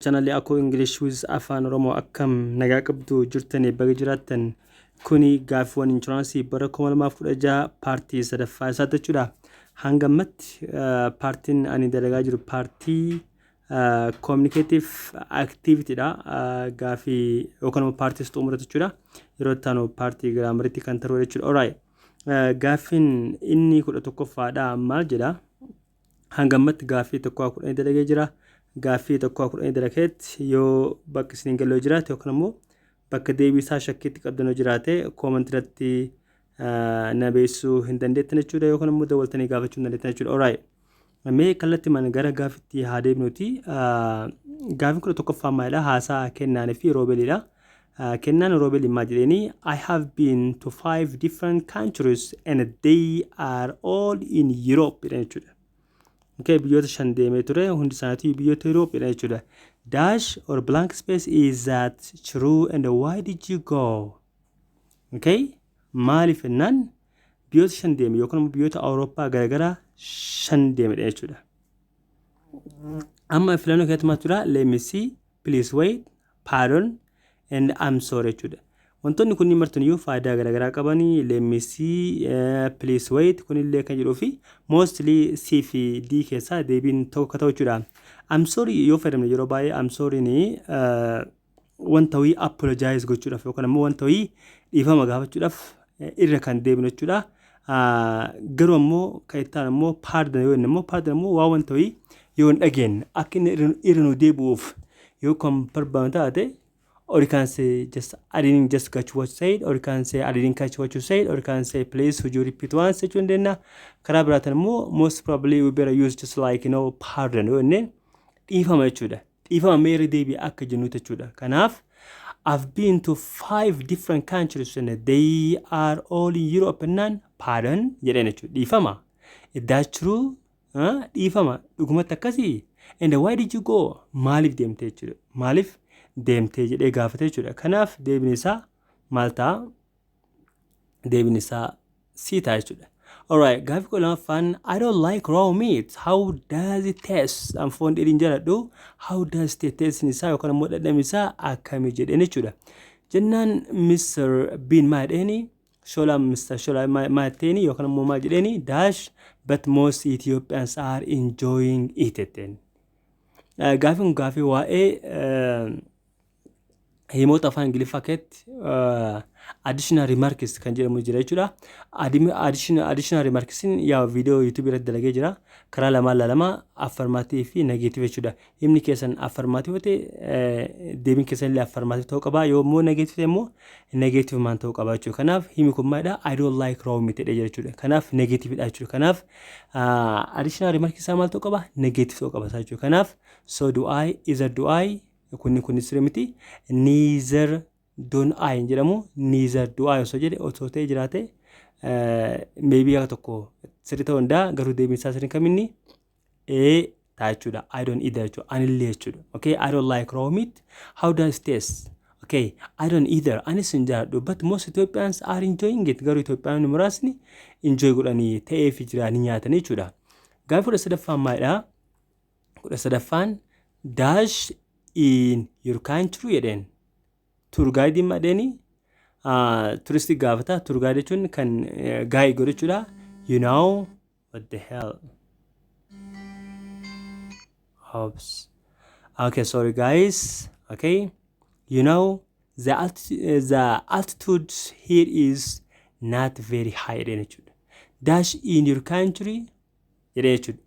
channel ako English with afaan Oromoo akkam nagaa qabdu jirtanii baga jiraattan kuni Gaaffiiwwan insurance bara 2016 partii sadaffaa isaa jechuudha. Hangamatti partiin ani dalagaa jiru partii communicative activity dha. Gaaffii yookaan partii xumura jechuudha. Yeroo taanu partii giraamariitti kan taroo jechuudha. Alright. Gaaffiin inni 11ffaadha maal jedha? Hangamatti gaaffii tokko kudhan dalagee jira. Gaaffii tokko kudhan dalageet yoo bakka isin galoo jiraate yookaan immoo bakka deebii isaa shakkiitti qabdanoo jiraate koomentirratti na beessuu hin dandeettan jechuudha yookaan immoo dawwaltanii gaafachuu hin dandeettan jechuudha. Alright. Mee kallattii man gara gaaffiitti haa deemnuti. Gaaffiin 11ffaa maalidha? Haasaa kennaanii fi roobeelidha. Kennaan roobeelii maal jedhanii? I have been to 5 different countries and they are all in Europe jechuudha. Okay, biyyoota 5 deemee ture hundi isaanii biyyoota Europe jechuudha. Dash or blank space, is that true and why did you go? Okay, maaliif ennaan biyyoota 5 deeme yookaan biyyoota Awurooppaa garagaraa 5 deeme jechuudha. Amma filannoo keessatti jira let me see, please wait, pardon and I'm sorry jechuudha. Wantoonni kunniin martaniyyuu faayidaa garagaraa qabanii let me see, please wait kunillee kan jedhuu fi mostly C fi D keessaa deebiin tokko ta'u jechuudha. I'm sorry yoo fayyadamne yeroo baay'ee I'm sorry ni wanta wayii apologize gochuudhaaf yookaan immoo wanta wayii dhiifama gaafachuudhaaf irra kan deebinu jechuudha. Garuu ammoo kan itti aanu immoo pardon yoo immoo pardon immoo waa wanta wayii yoo hin dhageenye akka inni irra nu deebi'uuf yoo kan barbaadu taate, or you can say just I didn't just catch what you said, or you can say I didn't catch what you said, or you can say please would you repeat once jechuun dandeenya. Karaa biraatiin immoo most probably we better use just like pardon yoo inni dhiifama jechuudha. Dhiifama meerri deebii akka jennu jechuudha. Kanaaf I've been to 5 different countries and they are all in Europe and pardon jedheen jechuudha. Dhiifama. Is that true? Dhiifama dhugumatti akkasii? And why did you go? Maaliif deemte jechuudha. Maaliif deemte jedhee gaafate jechuudha. Kanaaf deebiin isaa maal ta'a? Deebiin isaa C ta'a jechuudha. Alright, gaaffii 12ffaan I don't like raw meat. How does it taste? An foon dheedhiin jaaladhu. How does it taste isaa yookaan immoo dhadhamni isaa akkamii jedheen jechuudha. Jennaan Mr. Bean maal jedheeni? Shola Mr. Shola maal jedheeni yookaan immoo maal jedheeni? Dash but most Ethiopians are enjoying it jetteen. Gaaffiin gaaffii waa'ee himoota afaan Ingiliffaa keessatti additional remarks kan jedhamu jira jechuudha. Additional remarks yaa viidiyoo YouTube irratti dalagee jira. Karaa lama affirmative fi negative jechuudha. Himni keessan affirmative ta'e deebiin keessan illee affirmative ta'uu qaba. Yoo immoo negative ta'e immoo negative maan ta'uu qaba jechuudha. Kanaaf himni kun maalidha? I don't like raw meat jedhee jira jechuudha. Kanaaf negative dha jechuudha. Kanaaf additional remarks isaa maal ta'uu qaba? Negative ta'uu qaba jechuudha. Kanaaf so do I, either do I kunni sirrii miti. Neither don't I jedhamu. Neither do I osoo jedhe osoo ta'e jiraate maybe akka tokko sirrii ta'uu danda'a garuu deebiin isaa sirrii kaminni ta'a jechuudha. I don't either jechuudha. Anillee jechuudha. Okay, I don't like raw meat. How does it taste? Okay, I don't either. Anis hin jaalladhu. But most Ethiopians are enjoying it. Garuu Itoophiyaanonni muraasni enjoy godhanii ta'ee fi jiraanii nyaatan jechuudha. Gaaffii 13ffaan maalidha? 13ffaan dash in your country jedheen. Tour guide madeni touristic gaafata. Tour guide jechuun kan guide godhu jechuudha. You know what the hell? Oops. Okay, sorry guys. Okay, you know the altitude here is not very high jechuudha. Dash in your country jechuudha.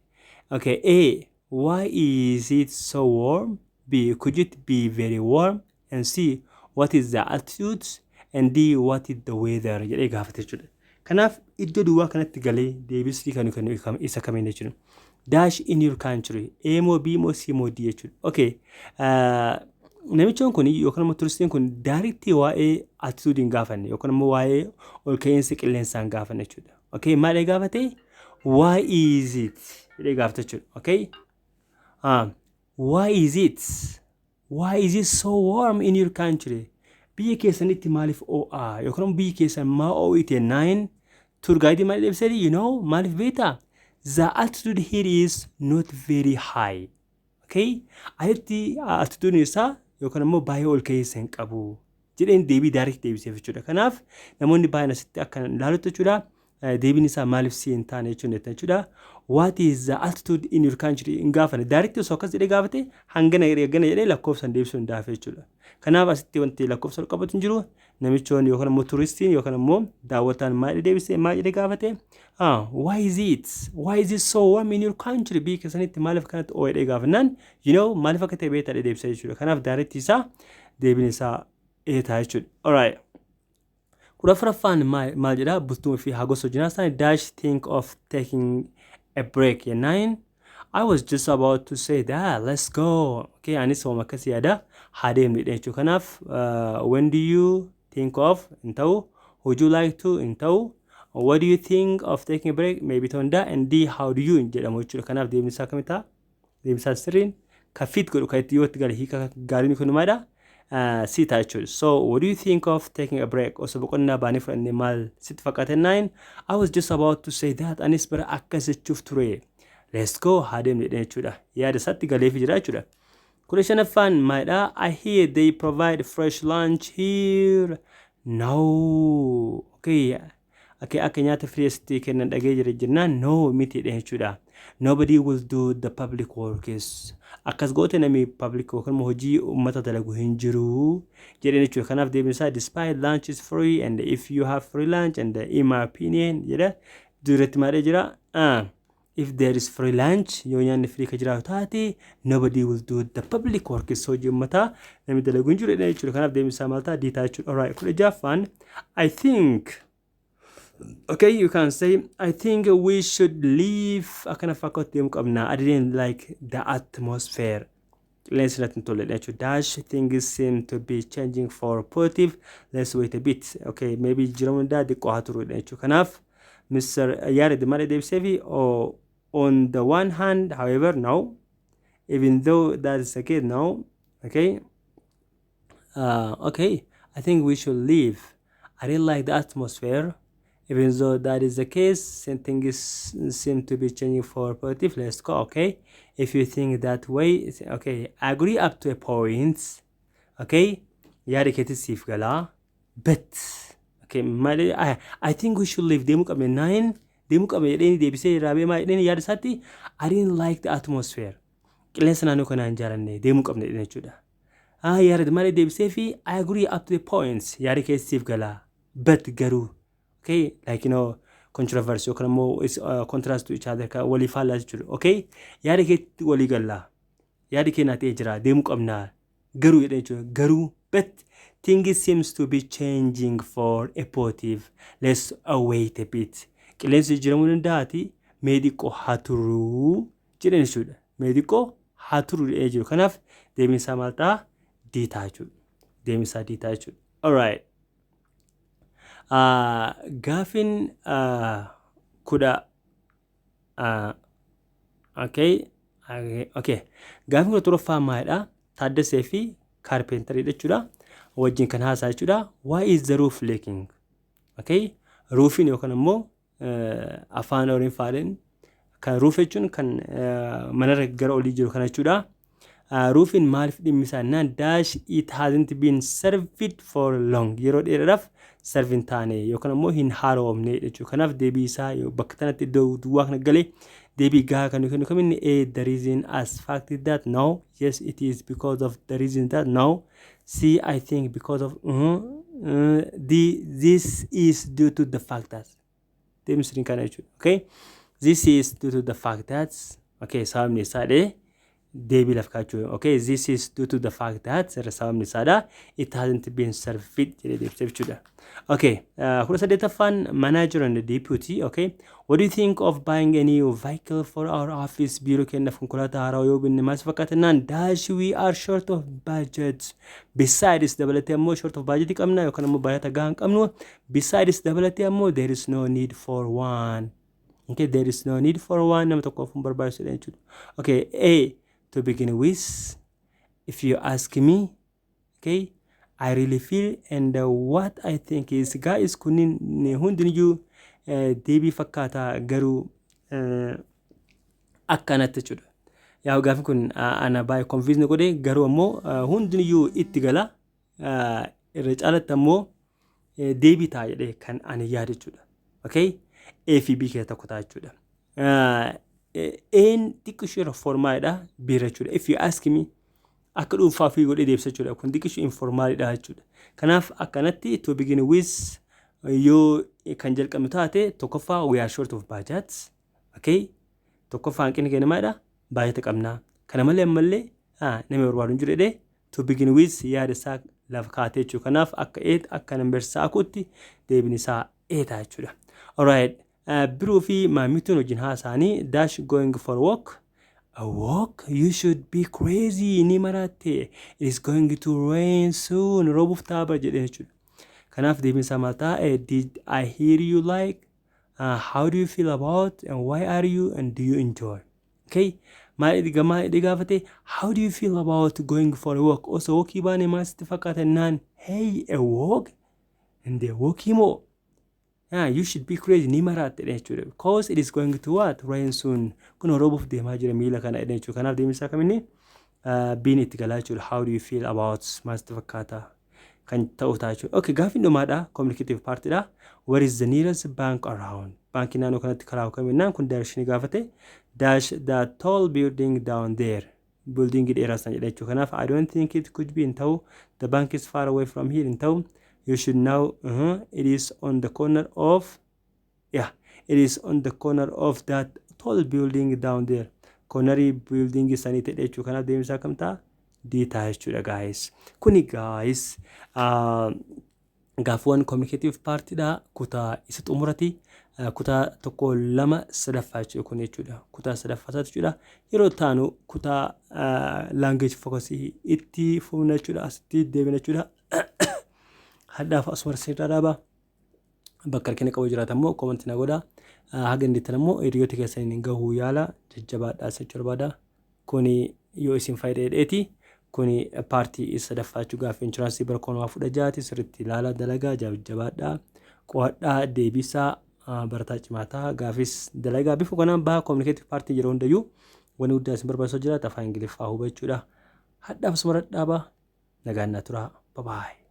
Okay, A, why is it so warm? B, could it be very warm? And C, what is the altitude? And D, what is the weather? jedhee gaafate jechuudha. Kanaaf iddoo duwwaa kanatti galee deebisii kan isa kamiin jechuudha. Dash in your country. A moo B moo C moo D jechuudha. Okay. Namichoon kun yookaan immoo turistiin kun daariktii waa'ee altituudiin gaafanne yookaan immoo waa'ee ol ka'iinsa qilleensaan gaafanne jechuudha. Okay, maal gaafate? Why is it? jedhee gaafate jechuudha. Okay. Why is it? Why is it so warm in your country? Biyya keessanitti maaliif OA yookaan biyya keessan maa OIT 9 tour guide maal ibsari maaliif beeta? The altitude here is not very high. Okay? Ayetti attitude isaa yookaan immoo baay'ee ol keessa hin qabu. Jedheen deebii direct deebisee jechuudha. Kanaaf namoonni baay'een asitti akka ilaalutti jechuudha. Deebiin isaa maaliif si hin taane jechuudha. What is the altitude in your country? In gaafane direct osoo akkas jedhee gaafate hangana jedhee lakkoofsan deebisuu hin daafe jechuudha. Kanaaf asitti wanti lakkoofsa ol qabatu hin jiru. Namichoonni yookaan immoo turistiin yookaan immoo daawwataan maal deebisee maal jedhee gaafate? Why is it so warm in your country? Biyya sanitti maaliif kanatti oo jedhee gaafannaan maaliif akka ta'e beektaa deebisee jechuudha. Kanaaf direct isaa deebiin isaa eetaa jechuudha. Alright. Kura faraffaan maal jedhaa bultuu fi hagos hojinaa dash think of taking a break ya 9. I was just about to say that let's go. Okay, anis homa kasi yada hadeem ni jechuudha. Kanaaf when do you think of intau? Would you like to intau? What do you think of taking a break? Maybe tonda and D how do you jedhamu jechuudha. Kanaaf deemni isaa kamita? Deemni isaa sirriin kafit godhu kaitti yoo tigale hiika gaariin kun maada? Sita jechuudha. So what do you think of taking a break? Osoo boqonnaa baanii fudhannee maal sitti fakkaate 9. I was just about to say that anis bara akkas jechuuf ture. Let's go hadeem jedhee jechuudha. Yaada isaatti galeefi jira jechuudha. Kudha shanaffaan maalidha? I hear they provide fresh lunch here. No. Okay. Akka nyaata fireestii kennan dhagee jira jennaan no miti jechuudha. Nobody will do the public works. Akkas goote nami public yookaan hojii uummata dalagu hin jiru jedhee jechuudha. Kanaaf deebiin isaa despite lunch is free and if you have free lunch and in my opinion jedha duratti maal jira? If there is free lunch yoo nyaanni free ka jiraatu taate nobody will do the public works. Hojii uummata nami dalagu hin jiru jechuudha. Kanaaf deebiin isaa maal ta'a? Diitaa jechuudha. Alright. Kudha jaffaan I think. Okay, you can say, I think we should leave. I didn't like the atmosphere. Let's let it to dash. Things seem to be changing for positive. Let's wait a bit. Okay, maybe Jerome da the Kohaturu Kanaf, Mr. Yari the Mari Dave Sevi, or on the one hand, however, no. Even though that is the case, no. Okay. Okay, I think we should leave. I didn't like the atmosphere. Even though that is the case, things seem to be changing for positive. Let's go, okay? If you think that way, okay, I agree up to a point, okay? Yariketisif gala, but, okay, I think we should leave. Demuk abe 9, demuk abe any debise rabe ma any yarisati. I didn't like the atmosphere. Let's na no kana anjarane. Demuk abe ne chuda. Yarid mare debisefi. I agree up to the points. Yariketisif gala, but garu. Okay, like controversy or contrast to each other. Wali fala okay, yari ke wali galla, yari ke na tejra demuk amna garu garu, but things seems to be changing for a positive. Let's wait a bit. Kilensi jiramun dati medico haturu jiren should medico haturu ejur kanaf demin samalta detachud demisa detachud. All right. Gaaffiin kuda okay. Gaaffiin kuda turaffaa maalidha? Taaddasee fi kaarpentarii jechuudha. Wajjin kan haasaa jechuudha. Why is the roof leaking? Okay, roofin yookaan immoo afaan Oromoon kan roof jechuun kan manarra gara olii jiru kana jechuudha. Roofin maaliif dhimmisaa naan dash it hasn't been served for long. Yeroo dheeraadhaaf serving taane yookaan immoo hin haaromne jechuudha. Kanaaf deebii isaa bakka kanatti duwwaa kana galee deebii gahaa kan kennu kaminni the reason as fact that no, yes it is because of the reason that no. See, I think because of this is due to the fact that deebii sirriin kana jechuudha. Okay, this is due to the fact that okay sababni isaadhe deebii laf kaachuu. Okay, this is due to the fact that sababni isaadha it hasn't been served jedhee deebisee jechuudha. Okay, kudha saddeetaffaan manager and deputy. Okay, what do you think of buying a new vehicle for our office? Biiroo kennaaf konkolaataa haaraa yoo binne maal fakkaatannaan dash we are short of budget. Besides dabalatee ammoo short of budget qabna yookaan ammoo baay'ata gahaa hin qabnu. Besides dabalatee ammoo there is no need for one. Okay, there is no need for one. Nama tokkoof hin barbaachisu jechuudha. Okay, to begin with, if you ask me, okay, I really feel and what I think is guys kunin hundiniju deebii fakkaata garuu akkanatti jechuudha. yaa gaaffiin kun ana baay'ee confuse godhe garuu ammoo hundiniyyuu itti gala irra caalatti ammoo deebii ta'a jedhee kan ani yaadu jechuudha. Okay? A fi B keessa tokko ta'a jechuudha. Een xiqqishuu formaadha biira jechuudha. If you ask me akka dhuunfaa fi godhee deebisa jechuudha. Kun xiqqishuu informaalidha jechuudha. Kanaaf akkanatti to begin with yoo kan jalqabnu taate tokkoffaa we are short of budgets. Okay? Tokkoffaa hanqinni keenya maadha? Baay'ata qabnaa. Kana malee ammallee nama barbaadu hin jiru jedhee to begin with yaada isaa lafa kaatee jechuudha. Kanaaf akka eet akka nambarsaa akutti deebiin isaa eetaa jechuudha. Alright. Biroo fi maamituun wajjin haasaanii dash going for walk. A walk? You should be crazy. Ni maraate. It is going to rain soon. Roobuuf taaba jedhee jechuudha. Kanaaf deebiin isaa maal ta'a? Did I hear you like? How do you feel about and why are you and do you enjoy? Okay? Maal gaafate? How do you feel about going for a walk? Also walkii baane maal sitti fakkaata naan? Hey, a walk? And the walkii moo? You should be crazy. Ni maraate jechuudha. Because it is going to what? Rain soon. Kun roobuuf deemaa jira miila kana jechuudha. Kanaaf deebiin isaa kaminni biin itti galaa jechuudha. How do you feel about maal sitti fakkaata? Kan ta'u ta'a jechuudha. Okay, gaaffiin dhumaadha. Communicative partidha. Where is the nearest bank around? Baankii naannoo kanatti karaa kaminnaan kun directionii gaafate. Dash the tall building down there. Building dheeraa sana jedha jechuudha. Kanaaf I don't think it could be in ta'u. The bank is far away from here in ta'u. You should know it is on the corner of it is on the corner of that tall building down there. Cornery building sanii ta'e jechuudha. Kanaaf deemsa kam ta'a? Diitaa jechuudha guys. Kuni guys gaaffiiwwan communicative partidha. Kutaa isa xumurati. Kutaa tokko lama sadaffaa jechuudha kun jechuudha. Kutaa sadaffaa jechuudha. Yeroo taanu kutaa language focus itti fufna jechuudha. Asitti deebina jechuudha. Haddaaf asuma sirraa dhaaba. Bakka harkina qabu jiraatan immoo koomantii na godhaa. Haga indittan immoo hiriyoota keessaniin gahuu yaala jajjabaadhaa jechuu barbaada. Kuni yoo isin faayidaadheeti. Kuni paartii isa sadaffaa jechuudha. Gaaffii inshuraansii bara 2016 sirriitti ilaala dalagaa jajjabaadhaa. Qo'adhaa deebisaa barataa cimaataa gaafis dalagaa bifa kanaan baha communicative party yeroo hundayyuu wanni guddaa isin barbaachisu jiraata afaan Ingiliffaa hubachuudha. Haddaaf asuma dhaaba nagaan na turaa. Bye bye.